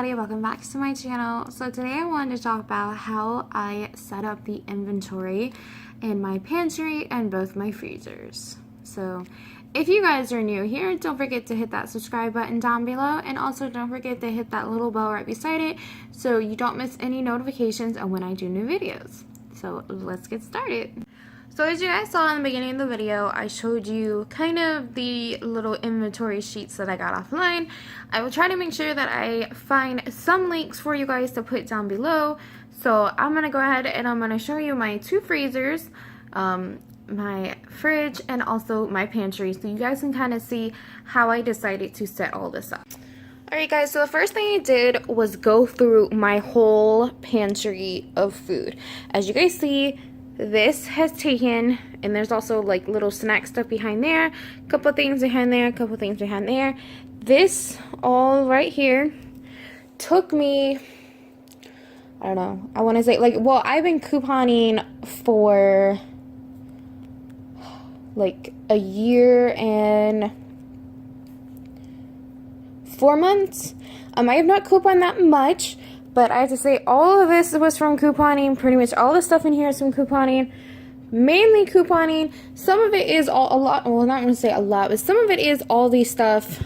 everybody, welcome back to my channel. So today I wanted to talk about how I set up the inventory in my pantry and both my freezers. So if you guys are new here, don't forget to hit that subscribe button down below, and also don't forget to hit that little bell right beside it so you don't miss any notifications of when I do new videos. So let's get started. So as you guys saw in the beginning of the video, I showed you kind of the little inventory sheets that I got offline. I will try to make sure that I find some links for you guys to put down below. So I'm going to go ahead and I'm going to show you my two freezers, my fridge, and also my pantry, so you guys can kind of see how I decided to set all this up. Alright guys, so the first thing I did was go through my whole pantry of food. As you guys see, this has taken, and there's also like little snack stuff behind there, a couple things behind there, a couple things behind there. This all right here took me, I don't know, I want to say like, well, I've been couponing for like a year and 4 months. I have not couponed that much, but I have to say all of this was from couponing. Pretty much all the stuff in here is from couponing. Mainly couponing. Some of it is a lot, well, not going to say a lot, but some of it is all these stuff.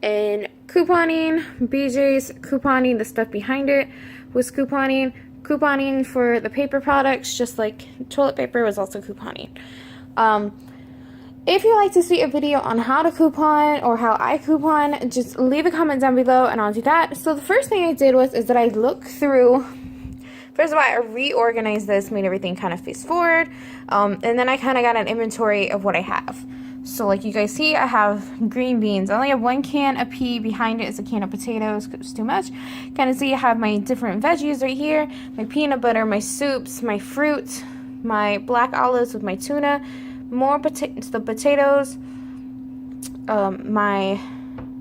And couponing, BJ's couponing, the stuff behind it was couponing. Couponing for the paper products, just like toilet paper, was also couponing. If you'd like to see a video on how to coupon or how I coupon, just leave a comment down below and I'll do that. So the first thing I did was that I looked through, first of all, I reorganized this, made everything kind of face forward, and then I kind of got an inventory of what I have. So like you guys see, I have green beans. I only have 1 can of pea. Behind it is a can of potatoes because it's too much. Kind of see I have my different veggies right here, my peanut butter, my soups, my fruit, my black olives with my tuna, more the potatoes, my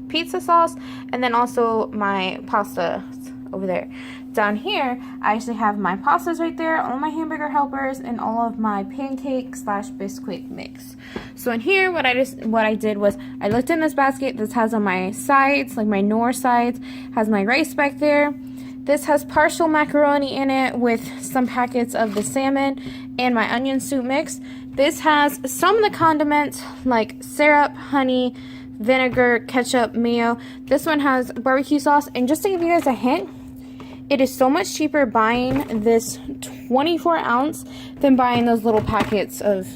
pizza sauce, and then also my pasta over there. Down here, I actually have my pastas right there, all my hamburger helpers, and all of my pancake / biscuit mix. So in here, what I did was I looked in this basket. This has on my sides, like my Knorr sides, has my rice back there. This has partial macaroni in it with some packets of the salmon and my onion soup mix. This has some of the condiments like syrup, honey, vinegar, ketchup, mayo. This one has barbecue sauce. And just to give you guys a hint, it is so much cheaper buying this 24 ounce than buying those little packets of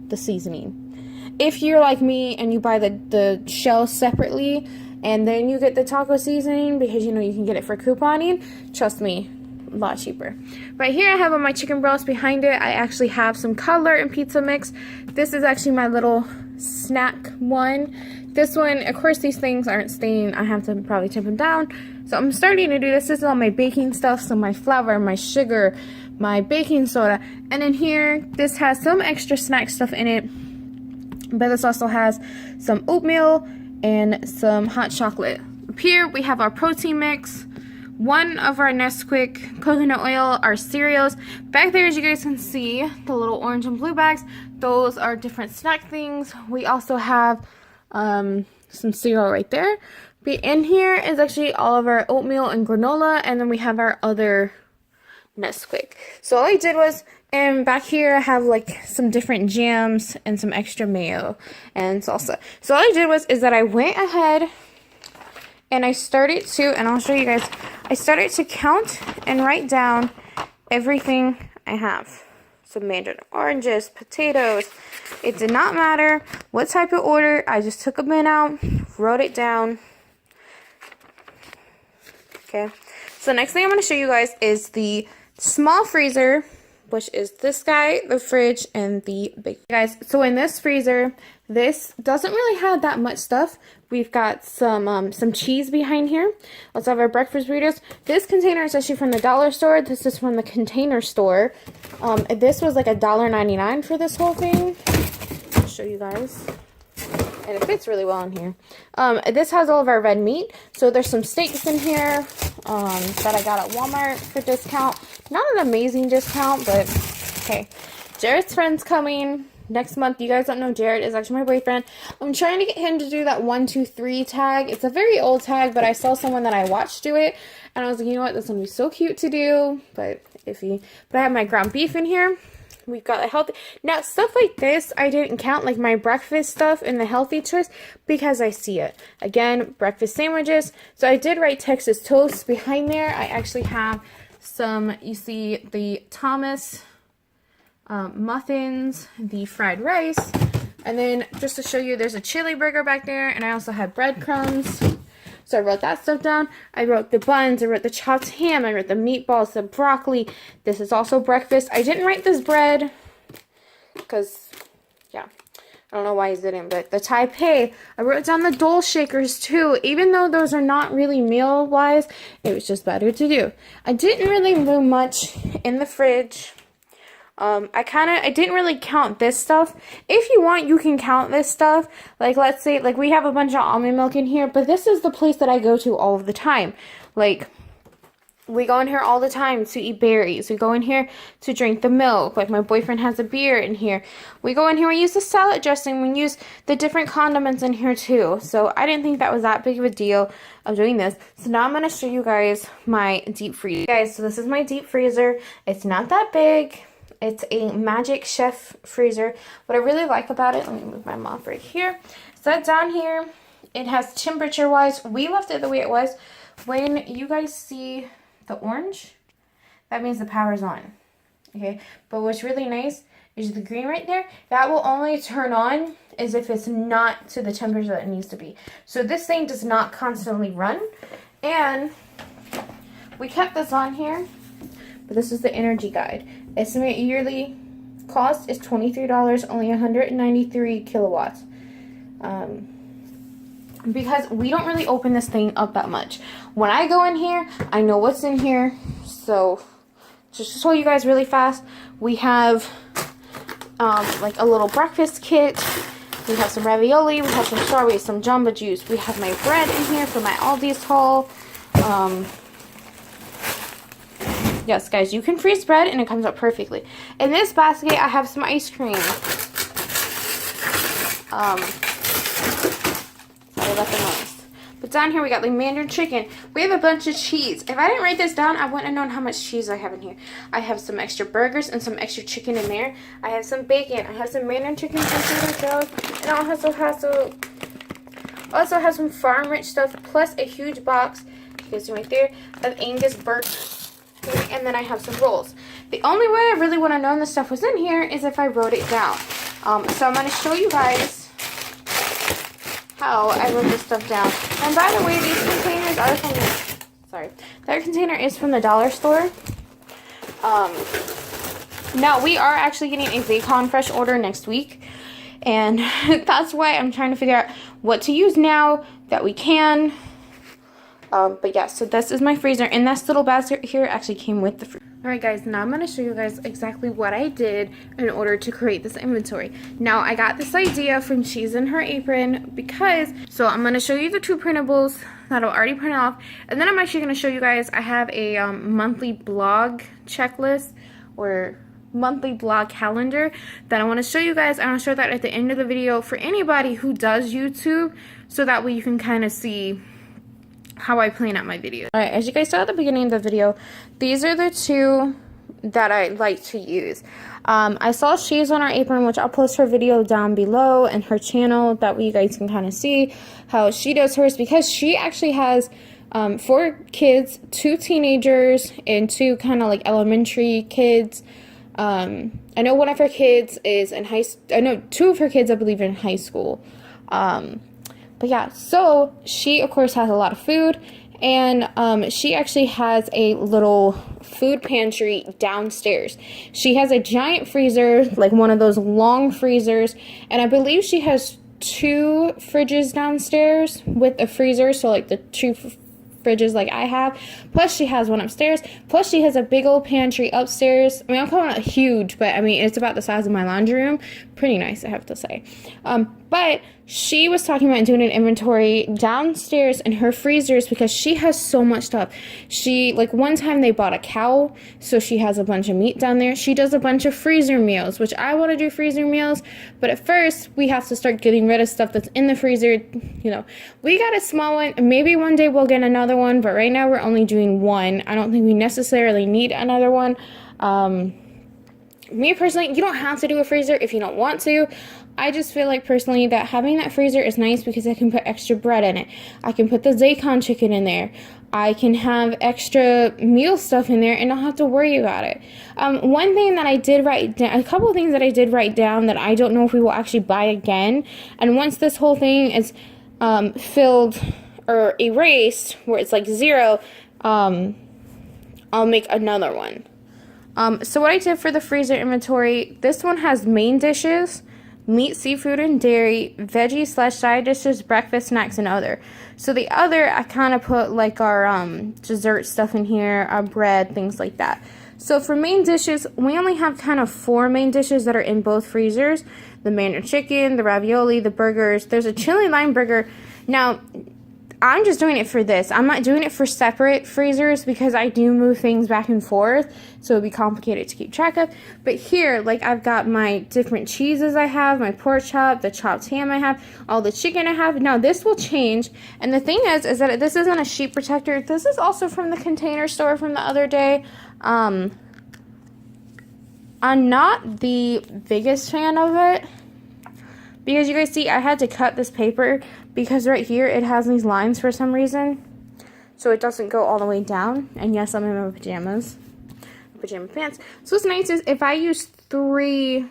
the seasoning. If you're like me and you buy the shells separately and then you get the taco seasoning because you know you can get it for couponing, trust me, a lot cheaper. Right here I have on my chicken breast. Behind it I actually have some cutler and pizza mix. This is actually my little snack one. This one, of course, these things aren't staying. I have to probably tip them down. So I'm starting to do this. This is all my baking stuff. So my flour, my sugar, my baking soda. And in here, this has some extra snack stuff in it. But this also has some oatmeal and some hot chocolate. Up here we have our protein mix, one of our Nesquik coconut oil, our cereals. Back there, as you guys can see, the little orange and blue bags, those are different snack things. We also have some cereal right there. In here is actually all of our oatmeal and granola, and then we have our other Nesquik. So all I did was, and back here I have like some different jams and some extra mayo and salsa. So all I did was that I went ahead and I started to, and I'll show you guys, I started to count and write down everything I have. So mandarin oranges, potatoes, it did not matter what type of order. I just took a bin out, wrote it down. Okay, so the next thing I'm going to show you guys is the small freezer, which is this guy, the fridge, and the big guys. So in this freezer, this doesn't really have that much stuff. We've got some cheese behind here. Let's have our breakfast burritos. This container is actually from the dollar store. This is from the Container Store. This was like $1.99 for this whole thing. I'll show you guys. And it fits really well in here. This has all of our red meat. So there's some steaks in here that I got at Walmart for discount. Not an amazing discount, but okay. Jared's friend's coming. next month. You guys don't know, Jared is actually my boyfriend. I'm trying to get him to do that 1, 2, 3 tag. It's a very old tag, but I saw someone that I watched do it, and I was like, you know what, this one would be so cute to do, but iffy. But I have my ground beef in here. We've got a healthy, now stuff like this I didn't count, like my breakfast stuff in the healthy choice, because I see it. Again, breakfast sandwiches. So I did write Texas toast behind there. I actually have some, you see the Thomas muffins, the fried rice, and then just to show you, there's a chili burger back there, and I also have breadcrumbs. So I wrote that stuff down. I wrote the buns, I wrote the chopped ham, I wrote the meatballs, the broccoli. This is also breakfast. I didn't write this bread because, yeah, I don't know why I didn't, but the Taipei, I wrote down the dole shakers too. Even though those are not really meal-wise, it was just better to do. I didn't really do much in the fridge. I didn't really count this stuff. If you want, you can count this stuff. Like, let's say, like, we have a bunch of almond milk in here, but this is the place that I go to all of the time. Like, we go in here all the time to eat berries. We go in here to drink the milk. Like, my boyfriend has a beer in here. We go in here, we use the salad dressing. We use the different condiments in here, too. So, I didn't think that was that big of a deal of doing this. So, now I'm going to show you guys my deep freezer. Guys, so this is my deep freezer. It's not that big. It's a Magic Chef freezer. What I really like about it, let me move my mop right here. So down here, it has temperature-wise. We left it the way it was. When you guys see the orange, that means the power's on. Okay, but what's really nice is the green right there. That will only turn on as if it's not to the temperature that it needs to be. So this thing does not constantly run. And we kept this on here, but this is the energy guide. Estimated yearly cost is $23, only 193 kilowatts. Because we don't really open this thing up that much. When I go in here, I know what's in here. So, just to show you guys really fast, we have like a little breakfast kit. We have some ravioli, we have some strawberries, some Jamba Juice. We have my bread in here for my Aldi's haul. Yes, guys, you can freeze bread and it comes out perfectly. In this basket, I have some ice cream. Sorry about the noise. But down here, we got like Mandarin chicken. We have a bunch of cheese. If I didn't write this down, I wouldn't have known how much cheese I have in here. I have some extra burgers and some extra chicken in there. I have some bacon. I have some Mandarin chicken and I also have some farm rich stuff, plus a huge box, you guys see right there, of Angus burgers. And then I have some rolls. The only way I really want to know this stuff was in here is if I wrote it down. So I'm going to show you guys how I wrote this stuff down. And by the way, these containers are from the, sorry, that container is from the dollar store. Now we are actually getting a Zaycon fresh order next week. And that's why I'm trying to figure out what to use now that we can. But yeah, so this is my freezer, and this little basket here actually came with the freezer. Alright guys, now I'm going to show you guys exactly what I did in order to create this inventory. Now, I got this idea from She's in Her Apron because, so I'm going to show you the 2 printables that I'll already print off, and then I'm actually going to show you guys, I have a monthly blog checklist, or monthly blog calendar that I want to show you guys. I want to show that at the end of the video for anybody who does YouTube, so that way you can kind of see how I plan out my videos. Alright, as you guys saw at the beginning of the video, these are the 2 that I like to use. I saw She's on Her Apron, which I'll post her video down below and her channel, that way you guys can kind of see how she does hers, because she actually has 4 kids, 2 teenagers, and 2 kind of like elementary kids. I know one of her kids is in I know 2 of her kids, I believe, are in high school. But yeah, so she, of course, has a lot of food, and she actually has a little food pantry downstairs. She has a giant freezer, like one of those long freezers, and I believe she has 2 fridges downstairs with a freezer, so like the 2 fridges like I have, plus she has one upstairs, plus she has a big old pantry upstairs. I mean, I'm calling it huge, but I mean, it's about the size of my laundry room. Pretty nice, I have to say. But she was talking about doing an inventory downstairs in her freezers because she has so much stuff. She, like, one time they bought a cow, so she has a bunch of meat down there. She does a bunch of freezer meals, which I want to do freezer meals, but at first we have to start getting rid of stuff that's in the freezer. You know, we got a small one. Maybe one day we'll get another one, but right now we're only doing one. I don't think we necessarily need another one. Me personally, you don't have to do a freezer if you don't want to. I just feel like personally that having that freezer is nice because I can put extra bread in it. I can put the Zaycon chicken in there. I can have extra meal stuff in there and not have to worry about it. One thing that I did write down, a couple of things that I did write down that I don't know if we will actually buy again. And once this whole thing is filled or erased, where it's like 0, I'll make another one. So what I did for the freezer inventory, this one has main dishes, meat, seafood, and dairy, veggie/side dishes, breakfast, snacks, and other. So the other, I kind of put like our dessert stuff in here, our bread, things like that. So for main dishes, we only have kind of 4 main dishes that are in both freezers. The Mandarin chicken, the ravioli, the burgers. There's a chili lime burger. Now, I'm just doing it for this. I'm not doing it for separate freezers because I do move things back and forth, so it'd be complicated to keep track of. But here, like, I've got my different cheeses I have, my pork chop, the chopped ham I have, all the chicken I have. Now, this will change, and the thing is that this isn't a sheet protector. This is also from the Container Store from the other day. I'm not the biggest fan of it because you guys see I had to cut this paper because right here it has these lines for some reason, so it doesn't go all the way down. And yes, I'm in my pajamas, pajama pants. So what's nice is if I use 3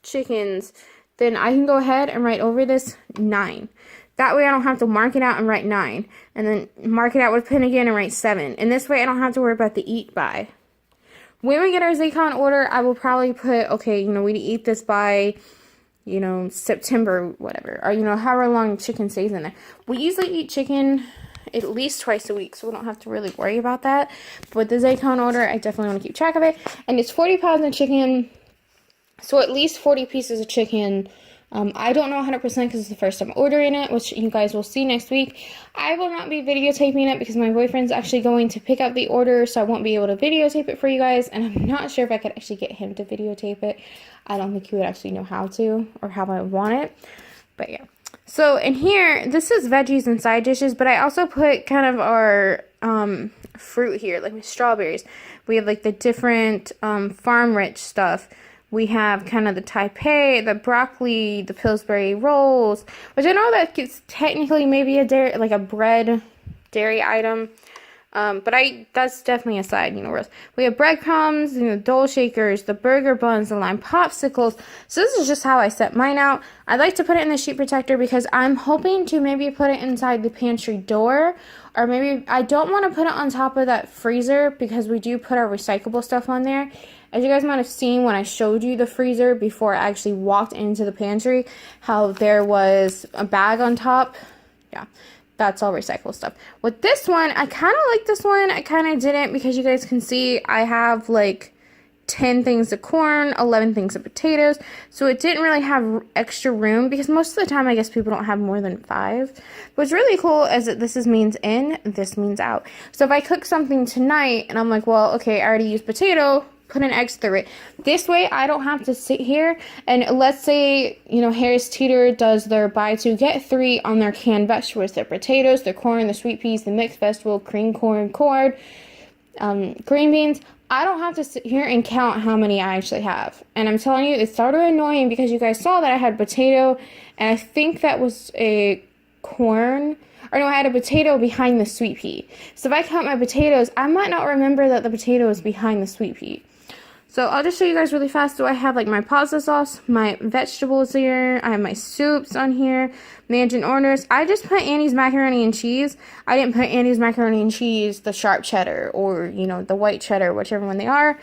chickens, then I can go ahead and write over this 9. That way I don't have to mark it out and write 9, and then mark it out with a pen again and write 7. And this way I don't have to worry about the eat by. When we get our Zaycon order, I will probably put, okay, you know, we eat this by, you know, September, whatever, or, you know, however long chicken stays in there. We usually eat chicken at least twice a week, so we don't have to really worry about that. But with the Zaycon order, I definitely want to keep track of it. And it's 40 pounds of chicken, so at least 40 pieces of chicken. I don't know 100% because it's the first time ordering it, which you guys will see next week. I will not be videotaping it because my boyfriend's actually going to pick up the order, so I won't be able to videotape it for you guys, and I'm not sure if I could actually get him to videotape it. I don't think he would actually know how to, or how I would want it, but yeah. So in here, this is veggies and side dishes, but I also put kind of our fruit here, like my strawberries. We have like the different farm-rich stuff. We have kind of the Taipei, the broccoli, the Pillsbury rolls, which I know that it's technically maybe a dairy, like a bread dairy item, but that's definitely a side, you know. We have breadcrumbs, you know, dole shakers, the burger buns, the lime popsicles. So this is just how I set mine out. I like to put it in the sheet protector because I'm hoping to maybe put it inside the pantry door, or maybe I don't want to put it on top of that freezer because we do put our recyclable stuff on there. As you guys might have seen when I showed you the freezer before I actually walked into the pantry, how there was a bag on top. Yeah, that's all recyclable stuff. With this one, I kind of like this one. I kind of didn't because you guys can see I have like 10 things of corn, 11 things of potatoes. So it didn't really have extra room because most of the time I guess people don't have more than 5. What's really cool is that this means in, this means out. So if I cook something tonight and I'm like, well, okay, I already used potato, put an egg through it. This way I don't have to sit here and let's say, you know, Harris Teeter does their buy 2 get 3 on their canned vegetables, their potatoes, their corn, the sweet peas, the mixed vegetable, cream corn, green beans. I don't have to sit here and count how many I actually have. And I'm telling you, it started annoying because you guys saw that I had potato and I think that was a corn. Or no, I had a potato behind the sweet pea. So if I count my potatoes, I might not remember that the potato is behind the sweet pea. So I'll just show you guys really fast. So I have like my pasta sauce, my vegetables here. I have my soups on here. Mandarin orders. I just put Annie's macaroni and cheese. I didn't put Annie's macaroni and cheese, the sharp cheddar, or, you know, the white cheddar, whichever one they are.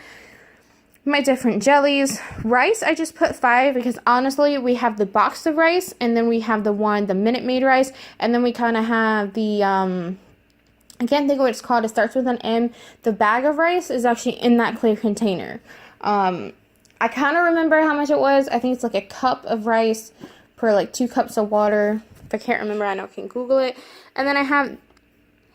My different jellies. Rice, I just put 5 because honestly, we have the box of rice, and then we have the Minute Maid rice, and then we kind of have the, I can't think of what it's called. It starts with an M. The bag of rice is actually in that clear container. I kind of remember how much it was. I think it's like a cup of rice per like 2 cups of water. If I can't remember, I know I can Google it. And then I have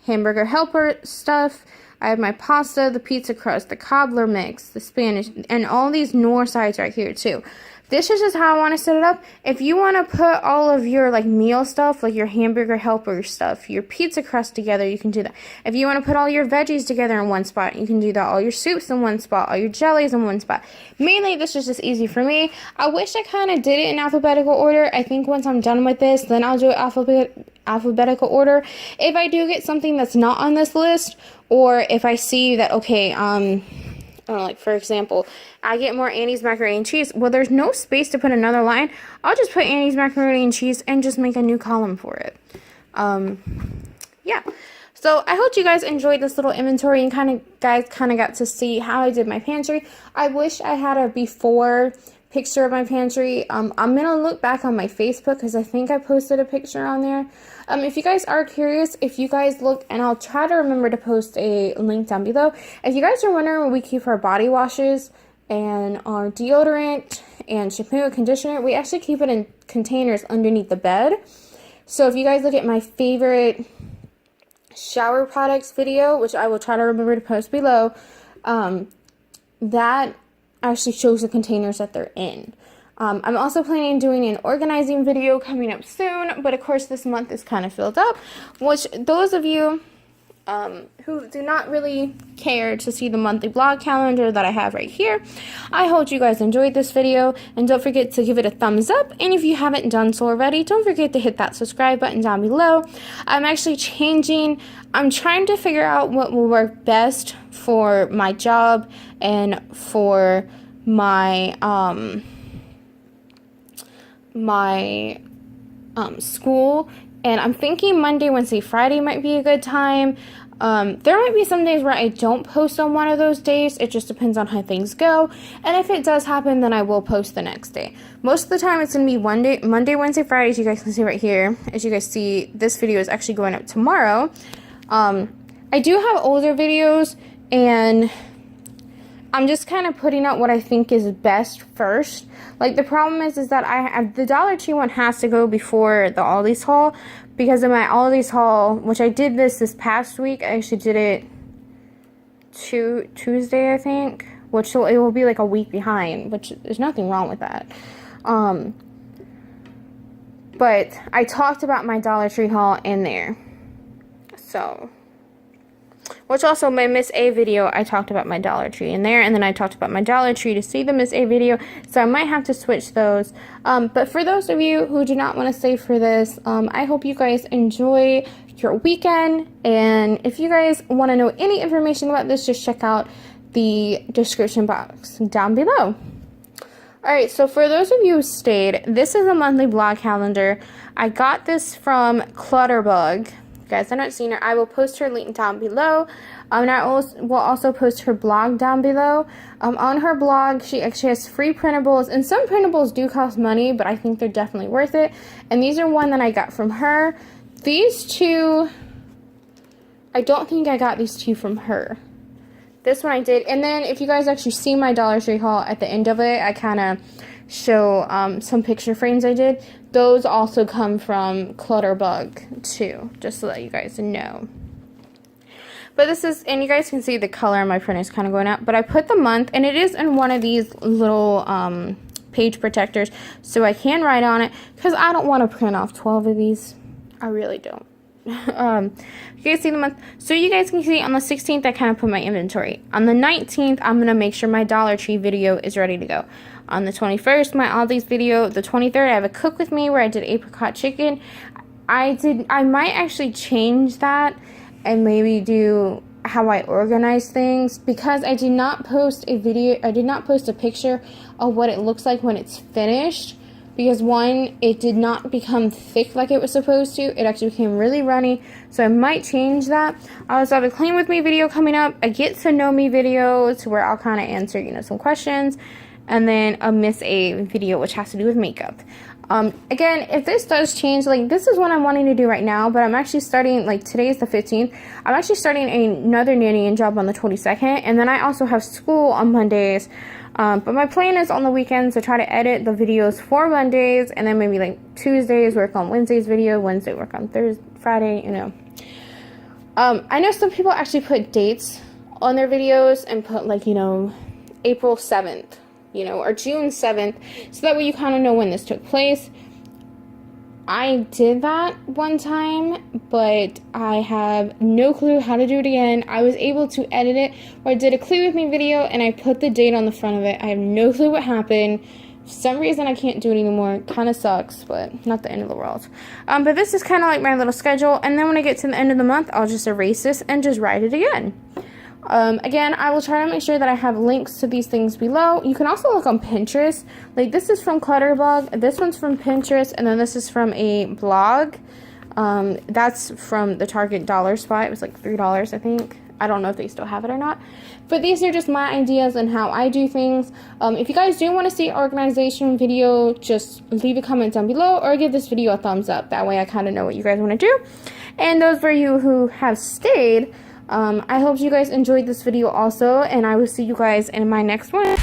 hamburger helper stuff. I have my pasta, the pizza crust, the cobbler mix, the Spanish, and all these Knorr sides right here too. This is just how I want to set it up. If you want to put all of your like meal stuff, like your hamburger helper stuff, your pizza crust together, you can do that. If you want to put all your veggies together in one spot, you can do that. All your soups in one spot, all your jellies in one spot. Mainly, this is just easy for me. I wish I kind of did it in alphabetical order. I think once I'm done with this, then I'll do it alphabetical order. If I do get something that's not on this list, or if I see that, okay, I don't know, like for example, I get more Annie's macaroni and cheese. Well, there's no space to put another line. I'll just put Annie's macaroni and cheese and just make a new column for it. Yeah. So I hope you guys enjoyed this little inventory and guys got to see how I did my pantry. I wish I had a before picture of my pantry. I'm gonna look back on my Facebook because I think I posted a picture on there. If you guys are curious, if you guys look, and I'll try to remember to post a link down below. If you guys are wondering where we keep our body washes and our deodorant and shampoo and conditioner, we actually keep it in containers underneath the bed. So if you guys look at my favorite shower products video, which I will try to remember to post below, that actually shows the containers that they're in. I'm also planning on doing an organizing video coming up soon, but of course this month is kind of filled up, which those of you who do not really care to see the monthly blog calendar that I have right here, I hope you guys enjoyed this video, and don't forget to give it a thumbs up, and if you haven't done so already, don't forget to hit that subscribe button down below. I'm actually I'm trying to figure out what will work best for my job and for my school, and I'm thinking Monday, Wednesday, Friday might be a good time. There might be some days where I don't post on one of those days. It just depends on how things go, and if it does happen, then I will post the next day. Most of the time it's gonna be Monday, Wednesday, Friday, as you guys can see right here. As you guys see, this video is actually going up tomorrow. I do have older videos, and I'm just kind of putting out what I think is best first. Like, the problem is that the Dollar Tree one has to go before the Aldi's haul, because of my Aldi's haul, which I did this past week. I actually did it Tuesday, I think, which it will be like a week behind, which there's nothing wrong with that. But I talked about my Dollar Tree haul in there. So, which also my Miss A video, I talked about my Dollar Tree in there, and then I talked about my Dollar Tree to see the Miss A video, so I might have to switch those. But for those of you who do not want to stay for this, I hope you guys enjoy your weekend, and if you guys want to know any information about this, just check out the description box down below. Alright, so for those of you who stayed, this is a monthly blog calendar. I got this from Clutterbug. Guys, I haven't seen her. I will post her link down below, and I will also post her blog down below. On her blog, she actually has free printables, and some printables do cost money, but I think they're definitely worth it. And these are one that I got from her. These two, I don't think I got these two from her. This one I did. And then if you guys actually see my Dollar Tree haul at the end of it, I kind of show some picture frames I did. Those also come from Clutterbug too, just so that you guys know. But this is, and you guys can see the color of my print is kind of going out, but I put the month, and it is in one of these little page protectors, so I can write on it, because I don't want to print off 12 of these. I really don't. You guys see the month? So you guys can see on the 16th, I kind of put my inventory. On the 19th, I'm going to make sure my Dollar Tree video is ready to go. On the 21st, my Aldi's video. The 23rd, I have a cook with me where I did apricot chicken. I might actually change that and maybe do how I organize things, because I did not post a video, I did not post a picture of what it looks like when it's finished, because one, it did not become thick like it was supposed to. It actually became really runny, so I might change that. I also have a clean with me video coming up, a get to know me video to where I'll kind of answer, some questions, and then a Miss A video, which has to do with makeup. Again, if this does change, like this is what I'm wanting to do right now, but I'm actually starting, like today is the 15th, I'm actually starting another nannying job on the 22nd, and then I also have school on Mondays, but my plan is on the weekends to try to edit the videos for Mondays, and then maybe like Tuesdays work on Wednesday's video, Wednesday work on Thursday, Friday, you know. I know some people actually put dates on their videos and put like, you know, April 7th, you know, or June 7th, so that way you kind of know when this took place. I did that one time, but I have no clue how to do it again. I was able to edit it, where I did a Clue With Me video, and I put the date on the front of it. I have no clue what happened. For some reason, I can't do it anymore. It kind of sucks, but not the end of the world. But this is kind of like my little schedule, and then when I get to the end of the month, I'll just erase this and just write it again. Again, I will try to make sure that I have links to these things below. You can also look on Pinterest. Like, this is from Clutterbug, this one's from Pinterest, and then this is from a blog. That's from the Target dollar spot. It was like $3, I think. I don't know if they still have it or not. But these are just my ideas and how I do things. If you guys do want to see an organization video, just leave a comment down below or give this video a thumbs up. That way I kind of know what you guys want to do. And those for you who have stayed, I hope you guys enjoyed this video also, and I will see you guys in my next one.